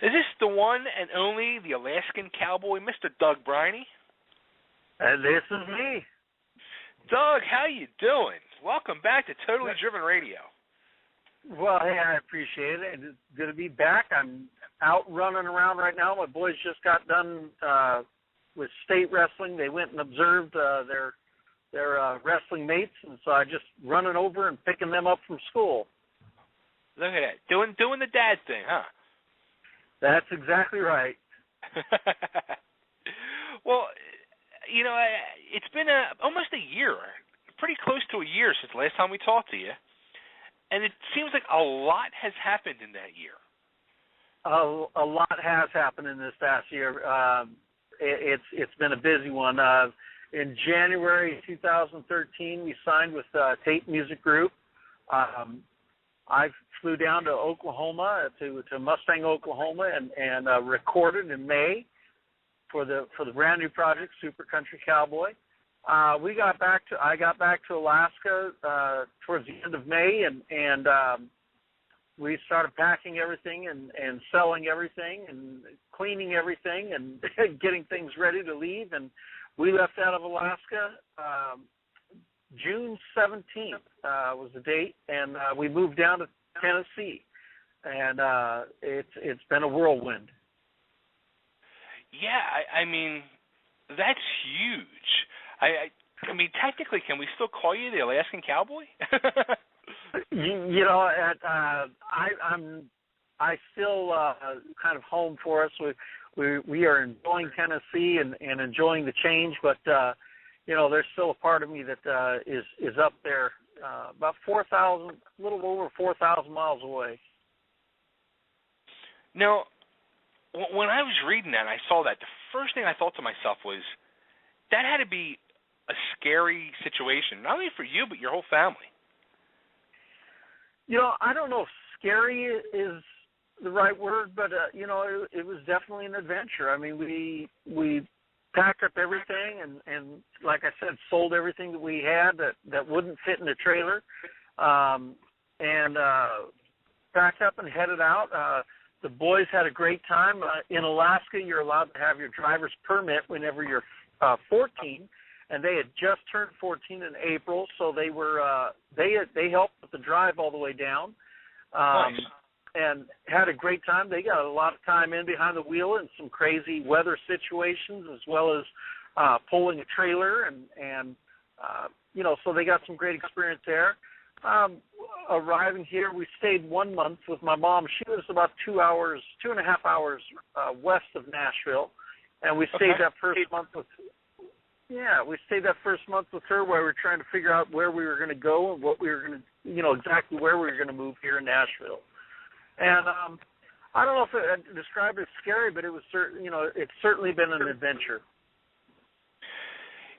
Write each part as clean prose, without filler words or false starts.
Is this the one and only, the Alaskan Cowboy, Mr. Doug Briney? This is me. Doug, how you doing? Welcome back to Totally Driven Radio. Well, hey, I appreciate it. It's good to be back. I'm out running around right now. My boys just got done with state wrestling. They went and observed their wrestling mates, and so I just running over and picking them up from school. Look at that, doing the dad thing, huh? That's exactly right. Well, you know, it's been almost a year, pretty close to a year since the last time we talked to you, and it seems like a lot has happened in that year. A lot has happened in this past year. It's been a busy one. In January 2013, we signed with Tape Music Group. I flew down to Oklahoma, to Mustang, Oklahoma, and recorded in May for the brand new project, Super Country Cowboy. I got back to Alaska towards the end of May, and we started packing everything and selling everything and cleaning everything and getting things ready to leave. And we left out of Alaska June 17th was the date, and we moved down to Tennessee, and it's been a whirlwind. Yeah, I mean, that's huge. I mean, technically, can we still call you the Alaskan Cowboy? you know, I still kind of home for us. We are enjoying Tennessee and enjoying the change, but you know, there's still a part of me that is up there, about 4,000, a little over 4,000 miles away. Now, when I was reading that and I saw that, the first thing I thought to myself was, that had to be a scary situation, not only for you, but your whole family. You know, I don't know if scary is the right word, but, you know, it was definitely an adventure. I mean, we packed up everything and, like I said, sold everything that we had that wouldn't fit in the trailer, and packed up and headed out. The boys had a great time. In Alaska, you're allowed to have your driver's permit whenever you're 14, and they had just turned 14 in April, so they were they helped with the drive all the way down, nice. And had a great time. They got a lot of time in behind the wheel in some crazy weather situations, as well as pulling a trailer, and you know, so they got some great experience there. Arriving here, we stayed 1 month with my mom. She was about 2.5 hours west of Nashville, and we stayed that first month with. Yeah, we stayed that first month with her, where we were trying to figure out where we were going to go and what we were going to, you know, exactly where we were going to move here in Nashville. And I don't know if I'd describe it as scary, but it was you know, it's certainly been an adventure.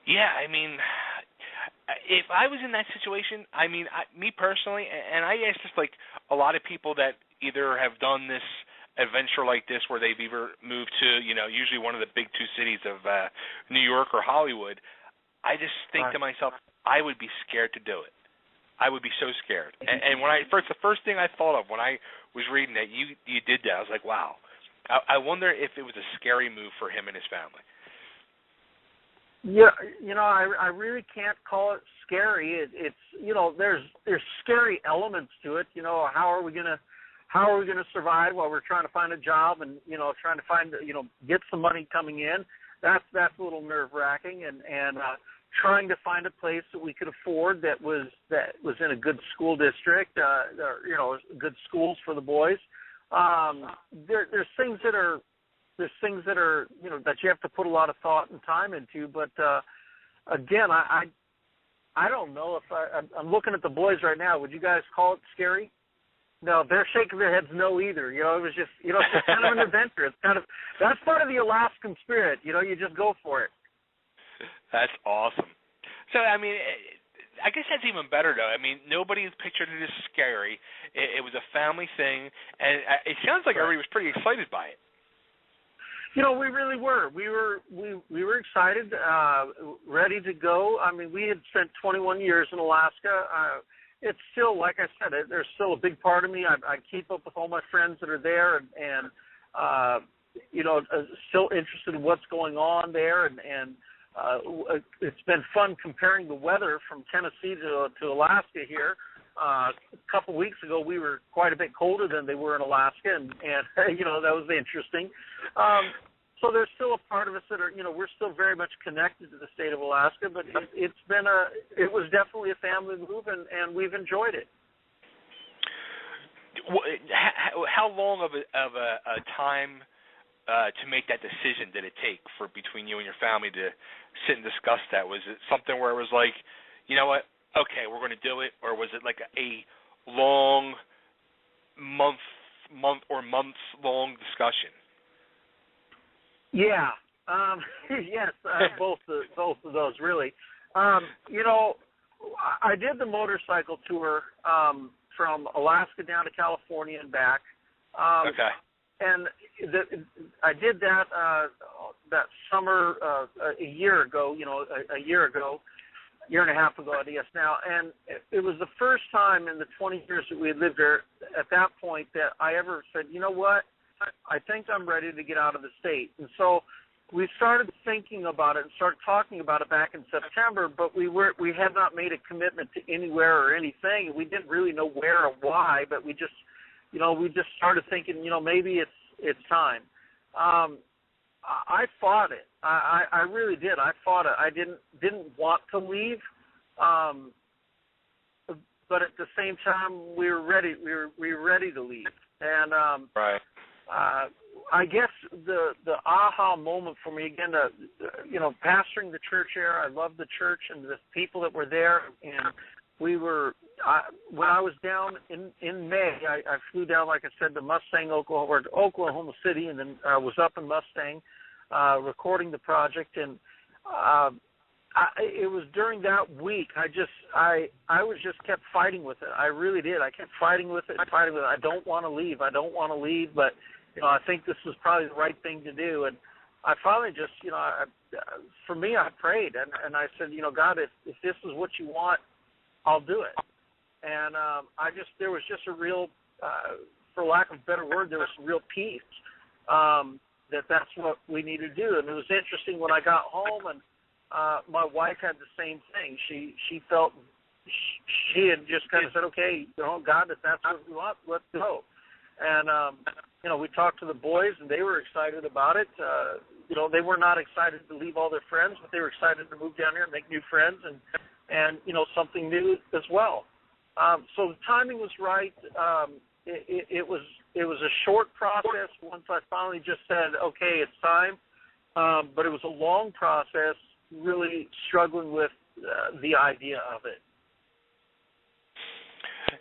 Yeah, I mean, if I was in that situation, I mean, me personally, and I ask this like a lot of people that either have done this adventure like this, where they've either moved to, you know, usually one of the big two cities of New York or Hollywood, I just think to myself, I would be scared to do it. I would be so scared. And when the first thing I thought of when I was reading that you did that, I was like, wow. I wonder if it was a scary move for him and his family. Yeah, you know, I really can't call it scary. It's you know, there's scary elements to it. You know, how are we gonna survive while we're trying to find a job and, you know, trying to find, you know, get some money coming in? That's a little nerve wracking, and trying to find a place that we could afford that was in a good school district, or, you know, good schools for the boys. There's things that are, you know, that you have to put a lot of thought and time into. But again, I don't know if I'm looking at the boys right now. Would you guys call it scary? No, they're shaking their heads no either. You know, it was just, you know, it's just kind of an adventure. It's kind of, that's part of the Alaskan spirit. You know, you just go for it. That's awesome. So, I mean, I guess that's even better, though. I mean, nobody pictured it as scary. It was a family thing, and it sounds like everybody was pretty excited by it. You know, we really were. We were excited, ready to go. I mean, we had spent 21 years in Alaska. It's still, like I said, there's still a big part of me. I keep up with all my friends that are there, and still interested in what's going on there, and it's been fun comparing the weather from Tennessee to Alaska here. A couple weeks ago, we were quite a bit colder than they were in Alaska, and that was interesting. So there's still a part of us that are, we're still very much connected to the state of Alaska, but it was definitely a family move, and we've enjoyed it. How long of a time to make that decision did it take between you and your family to sit and discuss that? Was it something where it was like, you know what, okay, we're going to do it, or was it like a long months long discussion? Yeah. Yes, both of those really. I did the motorcycle tour from Alaska down to California and back. Okay. And I did that summer a year ago. A year and a half ago, I guess now. And it was the first time in the 20 years that we had lived there at that point that I ever said, you know what, I think I'm ready to get out of the state. And so we started thinking about it and started talking about it back in September, but we had not made a commitment to anywhere or anything. We didn't really know where or why, but we just started thinking, maybe it's time. I fought it. I really did. I fought it. I didn't want to leave, but at the same time, we were ready. We were ready to leave. And right. I guess the aha moment for me again, pastoring the church here. I love the church and the people that were there, and we were. When I was down in May, I flew down, like I said, to Mustang, Oklahoma City, and then I was up in Mustang recording the project. And it was during that week I was just kept fighting with it. I really did. I kept fighting with it. I don't want to leave. But I think this is probably the right thing to do. And I finally just, for me, I prayed and I said, God, if this is what you want, I'll do it. And there was just a real, for lack of a better word, there was some real peace that's what we need to do. And it was interesting when I got home, and my wife had the same thing. She felt she had just kind of said, okay, God, if that's what we want, let's go. And we talked to the boys, and they were excited about it. They were not excited to leave all their friends, but they were excited to move down here and make new friends and something new as well. So the timing was right. It was a short process once I finally just said, okay, it's time. But it was a long process, really struggling with the idea of it.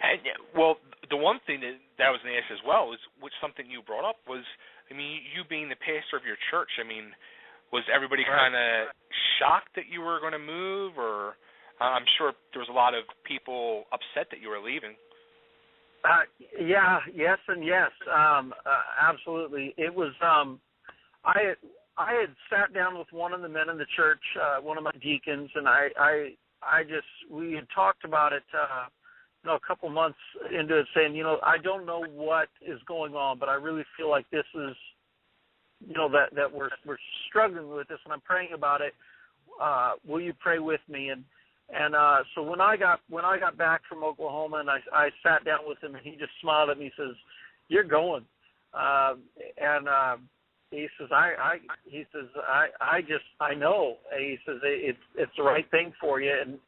And, well, the one thing that I was going to ask as well is, which something you brought up was, you being the pastor of your church. Was everybody kind of shocked that you were going to move, or I'm sure there was a lot of people upset that you were leaving? Yes, and yes, absolutely. It was. I had sat down with one of the men in the church, one of my deacons, and we had talked about it. A couple months into it, saying, I don't know what is going on, but I really feel like this is, that we're struggling with this, and I'm praying about it. Will you pray with me? And so when I got back from Oklahoma, and I sat down with him, and he just smiled at me. He says, "You're going," he says, I know. He says it's the right thing for you,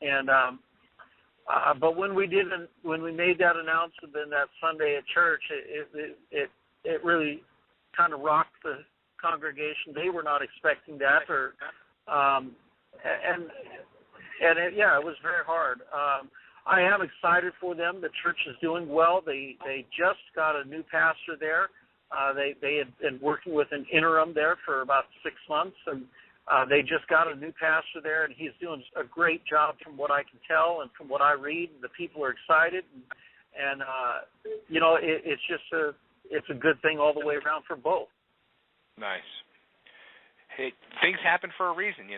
but when we made that announcement then that Sunday at church, it really kind of rocked the congregation. They were not expecting that, it was very hard. I am excited for them. The church is doing well. They just got a new pastor there. They had been working with an interim there for about 6 months, and they just got a new pastor there, and he's doing a great job from what I can tell and from what I read. The people are excited, and it's a good thing all the way around for both. Nice. Hey, things happen for a reason,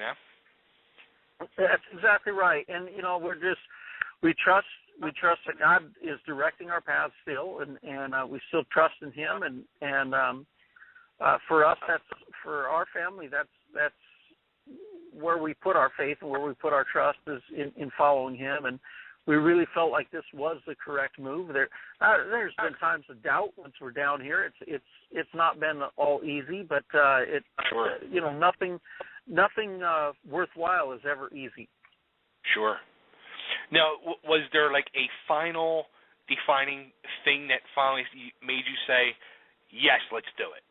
That's exactly right, and we trust that God is directing our paths still, and we still trust in Him, and for us, for our family, that's where we put our faith and where we put our trust is in following him. And we really felt like this was the correct move. There's been times of doubt once we're down here. It's not been all easy, but Sure. Nothing worthwhile is ever easy. Sure. Now, was there like a final defining thing that finally made you say, yes, let's do it?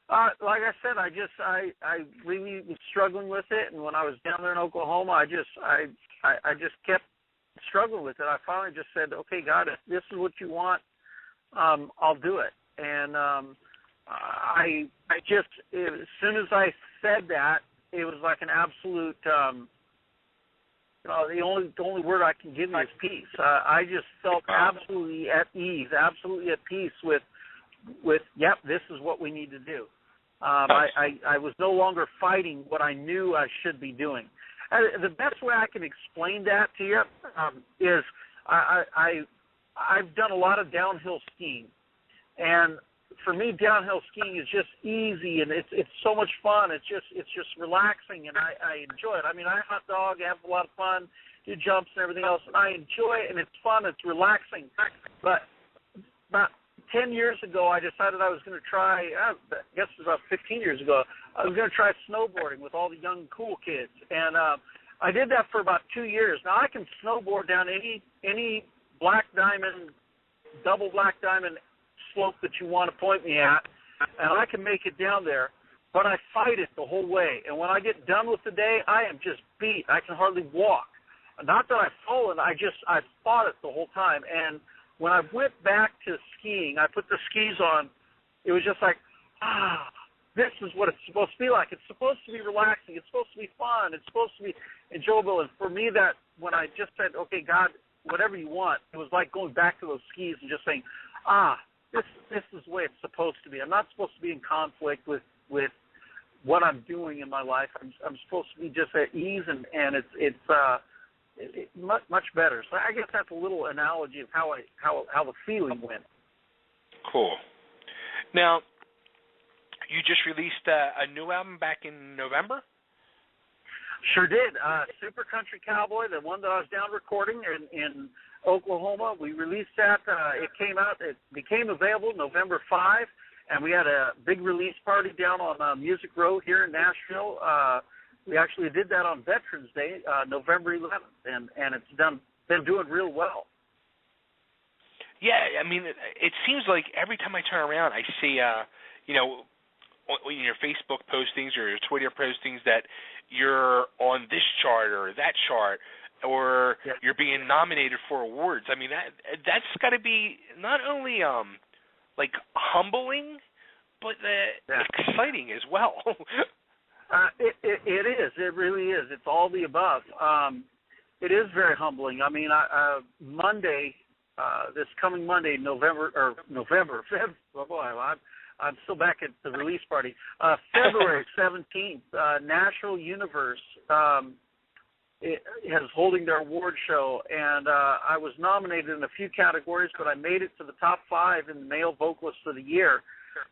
Like I said, I really was struggling with it, and when I was down there in Oklahoma, I just kept struggling with it. I finally just said, okay, God, if this is what you want, I'll do it. And I just, as soon as I said that, it was like an absolute, the only word I can give you is peace. I just felt absolutely at ease, absolutely at peace with, yep, this is what we need to do. I was no longer fighting what I knew I should be doing. The best way I can explain that to you is I've done a lot of downhill skiing, and for me, downhill skiing is just easy, and it's so much fun. It's just relaxing, and I enjoy it. I mean, I hot dog, have a lot of fun, do jumps and everything else, and I enjoy it, and it's fun. It's relaxing. But about 10 years ago, I decided I was going to try, I guess it was about 15 years ago, I was going to try snowboarding with all the young, cool kids. And I did that for about 2 years. Now, I can snowboard down any black diamond, double black diamond slope that you want to point me at, and I can make it down there, but I fight it the whole way. And when I get done with the day, I am just beat. I can hardly walk. Not that I've fallen, I fought it the whole time. And when I went back to skiing, I put the skis on, it was just like, this is what it's supposed to be like. It's supposed to be relaxing. It's supposed to be fun. It's supposed to be enjoyable. And for me, that when I just said, okay, God, whatever you want, it was like going back to those skis and just saying, this is the way it's supposed to be. I'm not supposed to be in conflict with what I'm doing in my life. I'm supposed to be just at ease, and it's much better. So I guess that's a little analogy of how the feeling went. Cool. Now, you just released a new album back in November? Sure did. Super Country Cowboy, the one that I was down recording in Oklahoma. We released that. It came out. It became available November 5, and we had a big release party down on Music Row here in Nashville. We actually did that on Veterans Day, November 11th, and it's been doing real well. Yeah, I mean, it seems like every time I turn around, I see, in your Facebook postings or your Twitter postings that you're on this chart or that chart, or you're being nominated for awards. I mean, that's got to be not only like humbling, but exciting as well. It is. It really is. It's all the above. It is very humbling. I mean, Monday, this coming Monday, November. Oh boy, I'm still back at the release party. February 17th, National Universe is holding their award show, and I was nominated in a few categories, but I made it to the top 5 in the Male Vocalist of the Year.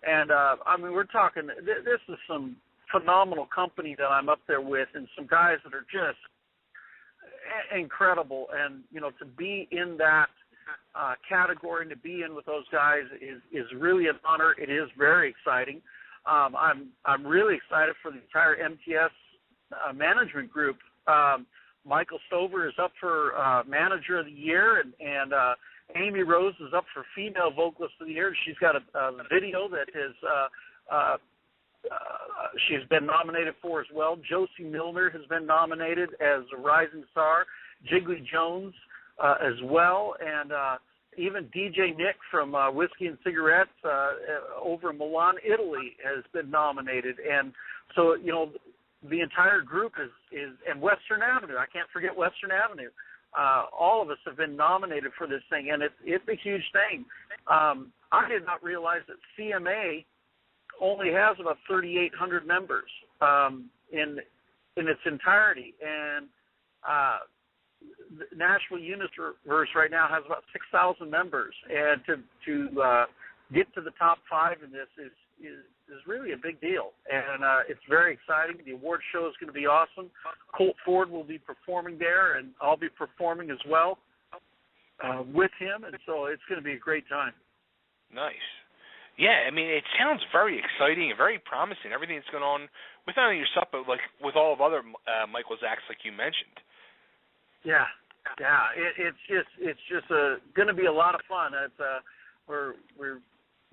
And, I mean, we're talking, this is some phenomenal company that I'm up there with, and some guys that are just incredible. And, to be in that category and to be in with those guys is really an honor. It is very exciting. I'm really excited for the entire MTS management group. Michael Stover is up for Manager of the Year, and Amy Rose is up for Female Vocalist of the Year. She's got a video that is she's been nominated for as well. Josie Milner has been nominated as a Rising Star. Jiggly Jones as well, and even DJ Nick from Whiskey and Cigarettes over in Milan, Italy, has been nominated. And so, the entire group is and Western Avenue. I can't forget Western Avenue. All of us have been nominated for this thing, and it's a huge thing. I did not realize that CMA only has about 3,800 members in its entirety, and the National Universe right now has about 6,000 members, and to get to the top 5 in this is really a big deal, and it's very exciting. The award show is going to be awesome. Colt Ford will be performing there, and I'll be performing as well with him, and so it's going to be a great time. Nice. Yeah, I mean, it sounds very exciting and very promising. Everything that's going on with not only yourself, but like with all of other Michael's acts, like you mentioned. Yeah. It's just going to be a lot of fun.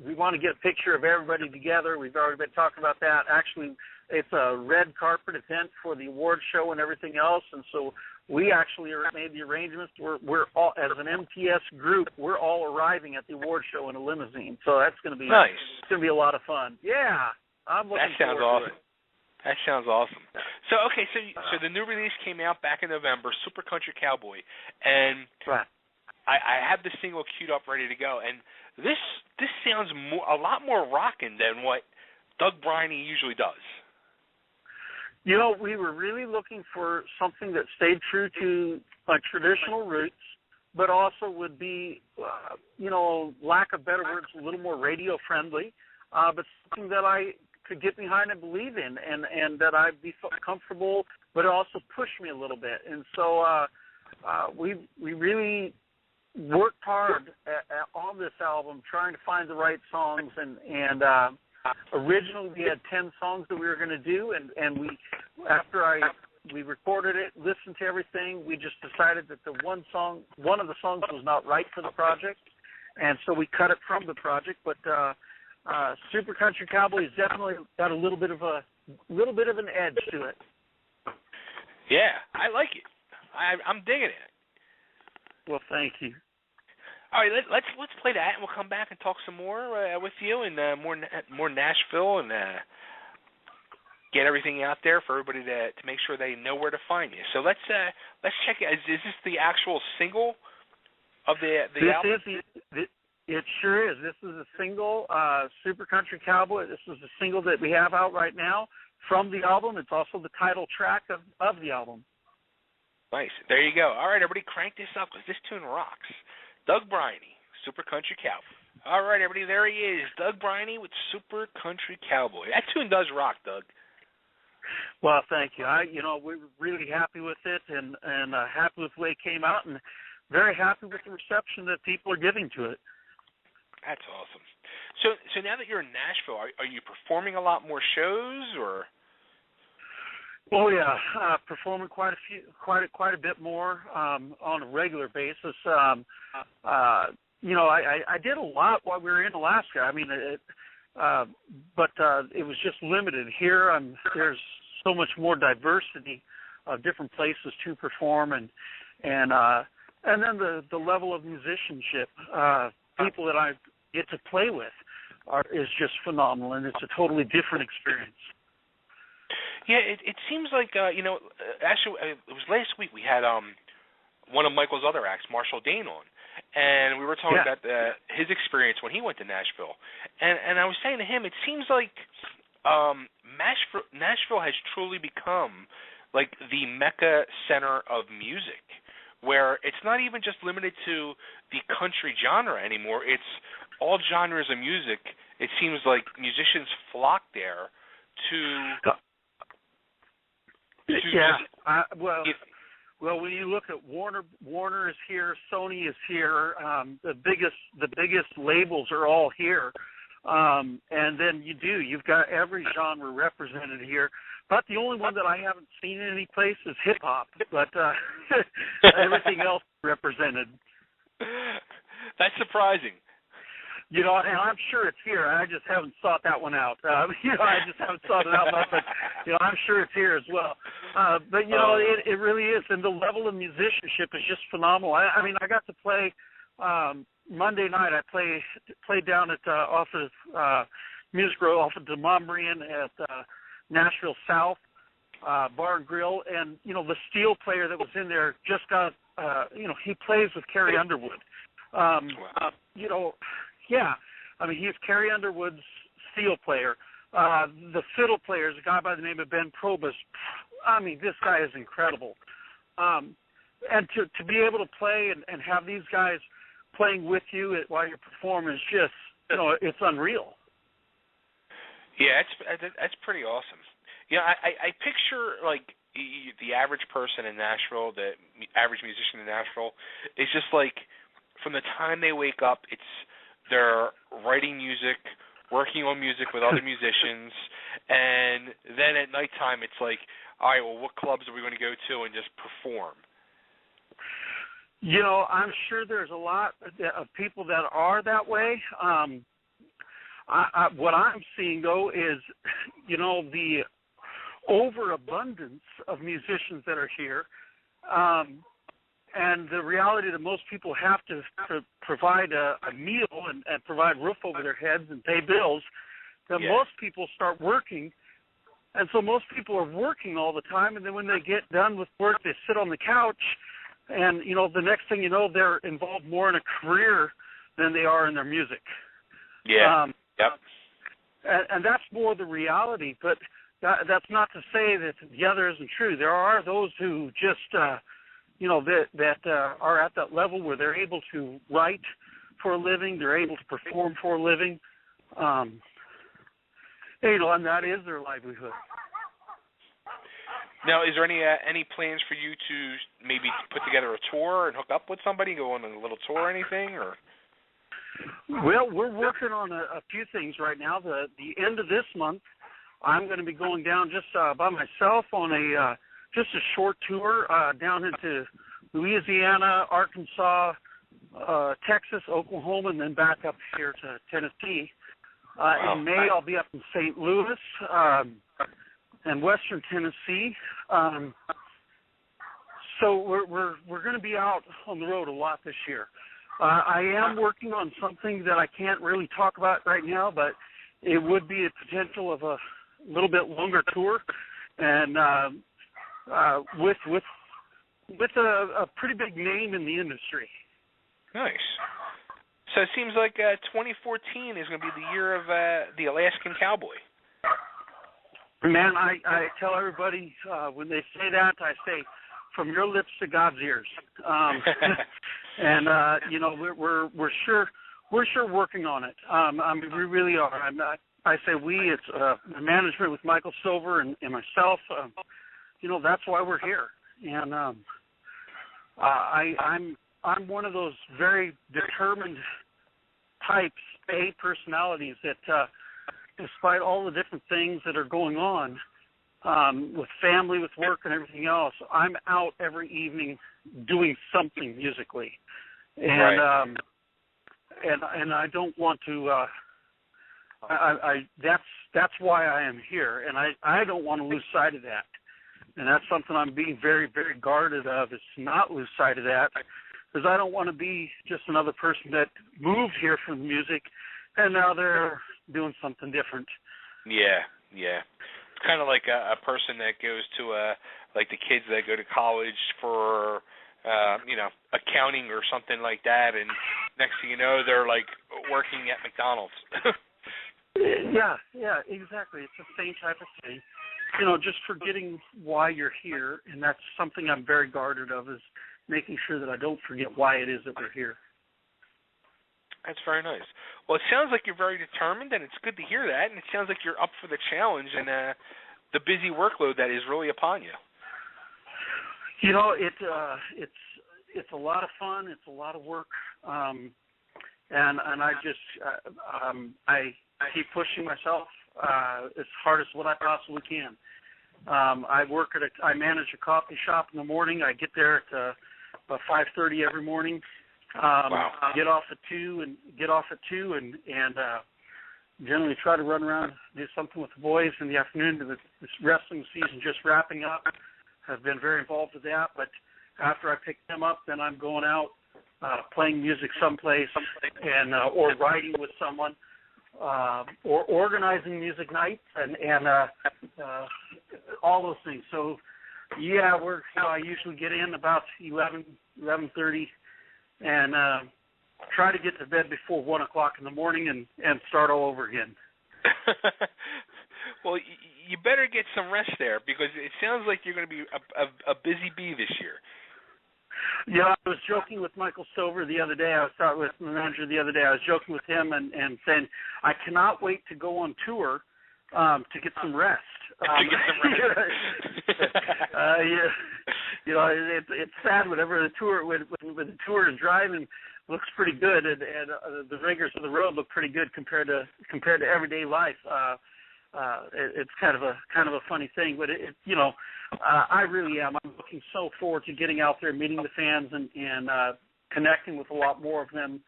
We want to get a picture of everybody together. We've already been talking about that. Actually, it's a red carpet event for the award show and everything else, and so we actually made the arrangements. We're all, as an MTS group, we're all arriving at the award show in a limousine. So that's going to be nice. It's going to be a lot of fun. Yeah, I'm looking forward to awesome. It. That sounds awesome. So the new release came out back in November, Super Country Cowboy, and right. I have the single queued up ready to go, and this sounds a lot more rocking than what Doug Briney usually does. You know, we were really looking for something that stayed true to traditional roots, but also would be, lack of better words, a little more radio friendly, but something that I could get behind and believe in, and that I'd be comfortable, but it also pushed me a little bit. And so we really worked hard on this album, trying to find the right songs, and originally we had 10 songs that we were going to do, and after we recorded it, listened to everything, we just decided that one of the songs was not right for the project, and so we cut it from the project. But Super Country Cowboy has definitely got a little bit of an edge to it. Yeah, I like it. I'm digging it. Well, thank you. All right, let's play that, and we'll come back and talk some more with you, and more Nashville, and get everything out there for everybody to make sure they know where to find you. So let's check it. Is this the actual single of the album? It sure is. This is a single, Super Country Cowboy. This is a single that we have out right now from the album. It's also the title track of the album. Nice. There you go. All right, everybody, crank this up because this tune rocks. Doug Briney, Super Country Cowboy. All right, everybody, there he is, Doug Briney with Super Country Cowboy. That tune does rock, Doug. Well, thank you. We're really happy with it, and happy with the way it came out, and very happy with the reception that people are giving to it. That's awesome. So now that you're in Nashville, are you performing a lot more shows, or? Oh yeah, performing quite a bit more on a regular basis. I did a lot while we were in Alaska. I mean, but it was just limited. Here, there's so much more diversity of different places to perform, and then the level of musicianship, people that I get to play with, is just phenomenal, and it's a totally different experience. Yeah, it seems like, actually, it was last week we had one of Michael's other acts, Marshall Dane, on, and we were talking about his experience when he went to Nashville. And I was saying to him, it seems like Nashville has truly become like the Mecca center of music, where it's not even just limited to the country genre anymore. It's all genres of music. It seems like musicians flock there to... Well, when you look at Warner is here, Sony is here. The biggest labels are all here, and then you've got every genre represented here. But the only one that I haven't seen in any place is hip hop. But everything else is represented. That's surprising. And I'm sure it's here. I just haven't sought that one out. I just haven't sought it out much, but I'm sure it's here as well. But it really is, and the level of musicianship is just phenomenal. I mean, I got to play Monday night. I played down at off of Music Row, off of Demonbreun at Nashville South Bar and Grill, and the steel player that was in there just got he plays with Carrie Underwood. Yeah, I mean, he's Carrie Underwood's steel player. The fiddle player is a guy by the name of Ben Probus. I mean, this guy is incredible. And to be able to play and have these guys playing with you while you're performing is it's unreal. Yeah, that's pretty awesome. Yeah, I picture like the average person in Nashville, the average musician in Nashville, is just like from the time they wake up, they're writing music, working on music with other musicians, and then at nighttime it's like, all right, well, what clubs are we going to go to and just perform? I'm sure there's a lot of people that are that way. What I'm seeing, though, is, the overabundance of musicians that are here, and the reality that most people have to provide a meal and provide roof over their heads and pay bills, that most people start working. And so most people are working all the time, and then when they get done with work, they sit on the couch, and, the next thing you know, they're involved more in a career than they are in their music. Yeah. Yep. And that's more the reality, but that's not to say that the other isn't true. There are those who just, that are at that level where they're able to write for a living, they're able to perform for a living, and that is their livelihood. Now, is there any plans for you to maybe put together a tour and hook up with somebody, go on a little tour or anything, or? Well, we're working on a few things right now. The end of this month, I'm going to be going down just by myself on just a short tour down into Louisiana, Arkansas, Texas, Oklahoma, and then back up here to Tennessee. Wow. In May, I'll be up in St. Louis and Western Tennessee. So we're going to be out on the road a lot this year. I am working on something that I can't really talk about right now, but it would be a potential of a little bit longer tour, and with a pretty big name in the industry. Nice. So it seems like 2014 is going to be the year of the Alaskan Cowboy. Man, I tell everybody when they say that, I say, from your lips to God's ears. And we're sure working on it. We really are. I say we. It's management with Michael Silver and myself. That's why we're here. And I'm one of those very determined types, personalities that, despite all the different things that are going on with family, with work, and everything else, I'm out every evening doing something musically, and right. and I don't want to. That's why I am here, and I don't want to lose sight of that, and that's something I'm being very, very guarded of, is to not lose sight of that, because I don't want to be just another person that moved here from music, and now they're doing something different. Yeah. It's kind of like a person that goes to like the kids that go to college for accounting or something like that, and next thing you know, they're like working at McDonald's. Yeah, exactly. It's the same type of thing. Just forgetting why you're here, and that's something I'm very guarded of, is making sure that I don't forget why it is that we're here. That's very nice. Well, it sounds like you're very determined, and it's good to hear that, and it sounds like you're up for the challenge and the busy workload that is really upon you. It's a lot of fun. It's a lot of work, and I just I keep pushing myself as hard as what I possibly can. I manage a coffee shop in the morning. I get there at about 5:30 every morning. Wow. Get off at 2 and generally try to run around, do something with the boys in the afternoon. This wrestling season just wrapping up. I've been very involved with that, but after I pick them up, then I'm going out playing music someplace, and or writing with someone, or organizing music nights, and all those things. So yeah, I usually get in about 11:30. And try to get to bed before 1 o'clock in the morning and start all over again. Well, you better get some rest there, because it sounds like you're going to be a busy bee this year. Yeah, I was joking with Michael Stover the other day. I was talking with the manager the other day. I was joking with him and saying, I cannot wait to go on tour to get some rest. To get some rest. It's sad whenever the tour when the tour is driving looks pretty good and the rigors of the road look pretty good compared to everyday life. It's kind of a funny thing, but I really am. I'm looking so forward to getting out there, meeting the fans, and connecting with a lot more of them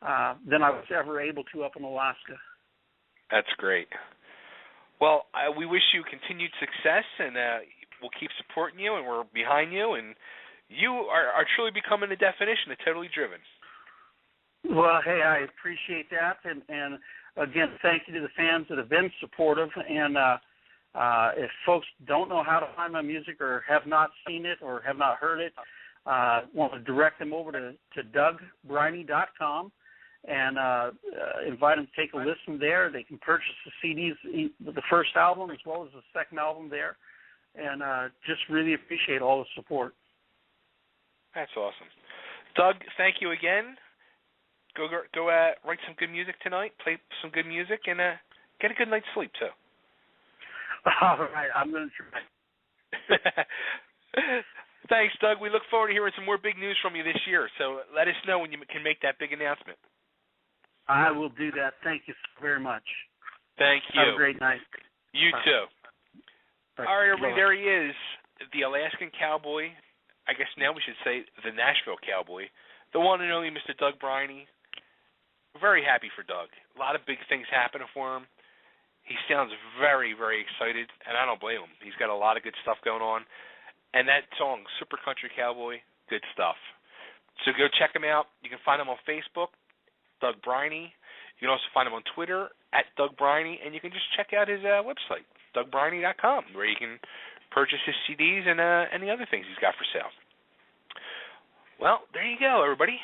than I was ever able to up in Alaska. That's great. Well, we wish you continued success, and we'll keep supporting you, and we're behind you, and you are truly becoming the definition of totally driven. Well, hey, I appreciate that, and again, thank you to the fans that have been supportive. And if folks don't know how to find my music or have not seen it or have not heard it, want to direct them over to DougBriney.com and invite them to take a listen there. They can purchase the CDs, the first album as well as the second album there, and just really appreciate all the support. That's awesome. Doug, thank you again. Go write some good music tonight, play some good music, and get a good night's sleep, too. All right, I'm going to try. Thanks, Doug. We look forward to hearing some more big news from you this year, so let us know when you can make that big announcement. I will do that. Thank you very much. Thank you. Have a great night. You too. Bye. All right, everybody, there he is, the Alaskan Cowboy. I guess now we should say the Nashville Cowboy, the one and only Mr. Doug Briney. Very happy for Doug. A lot of big things happening for him. He sounds very, very excited, and I don't blame him. He's got a lot of good stuff going on. And that song, Super Country Cowboy, good stuff. So go check him out. You can find him on Facebook, Doug Briney. You can also find him on Twitter, @Doug Briney, and you can just check out his website, DougBriney.com, where you can purchase his CDs and the other things he's got for sale. Well, there you go, everybody.